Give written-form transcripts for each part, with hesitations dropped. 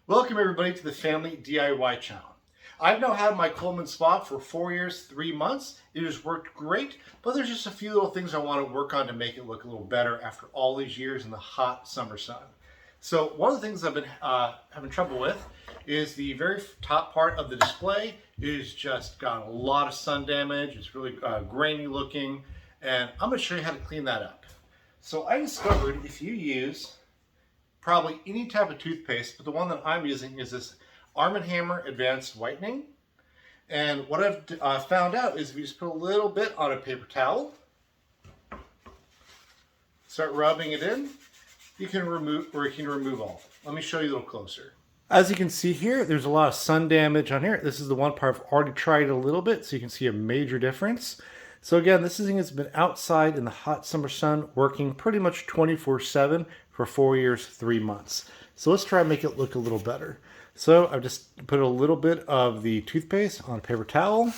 Welcome everybody to the Family DIY channel. I've now had my Coleman spot for 4 years, 3 months. It has worked great, but there's just a few little things I want to work on to make it look a little better after all these years in the hot summer sun. So one of the things I've been having trouble with is the very top part of the display is just got a lot of sun damage. It's really grainy looking, and I'm going to show you how to clean that up. So I discovered if you use probably any type of toothpaste, but the one that I'm using is this Arm & Hammer Advanced Whitening. And what I've found out is if you just put a little bit on a paper towel, start rubbing it in, you can remove all. Let me show you a little closer. As you can see here, there's a lot of sun damage on here. This is the one part I've already tried a little bit, so you can see a major difference. So again, this thing has been outside in the hot summer sun, working pretty much 24/7 for 4 years, 3 months. So let's try and make it look a little better. So I've just put a little bit of the toothpaste on a paper towel,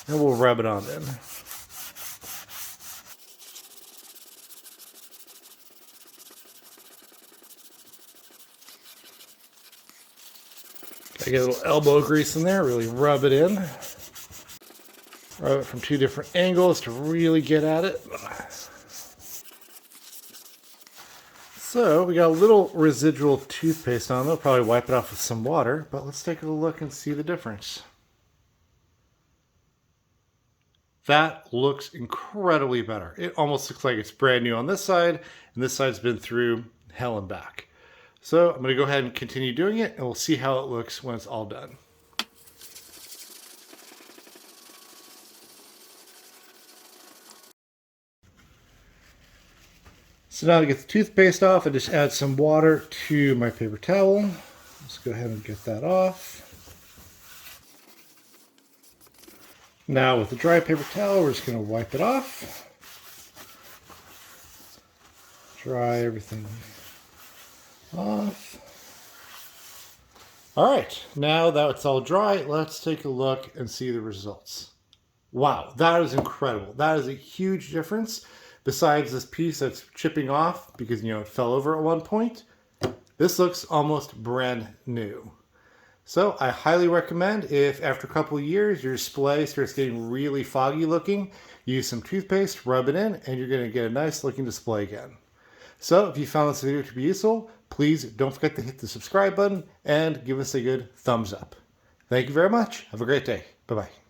and we'll rub it on in. I get a little elbow grease in there, really rub it in. Rub it from 2 different angles to really get at it. So we got a little residual toothpaste on. They'll probably wipe it off with some water, but let's take a look and see the difference. That looks incredibly better. It almost looks like it's brand new on this side, and this side's been through hell and back. So I'm going to go ahead and continue doing it, and we'll see how it looks when it's all done. So now to get the toothpaste off, I just add some water to my paper towel. Let's go ahead and get that off. Now with the dry paper towel, we're just going to wipe it off. Dry everything off. All right, now that it's all dry, let's take a look and see the results. Wow, that is incredible. That is a huge difference. Besides this piece that's chipping off because, it fell over at one point, this looks almost brand new. So I highly recommend, if after a couple of years your display starts getting really foggy looking, use some toothpaste, rub it in, and you're going to get a nice looking display again. So if you found this video to be useful, please don't forget to hit the subscribe button and give us a good thumbs up. Thank you very much. Have a great day. Bye-bye.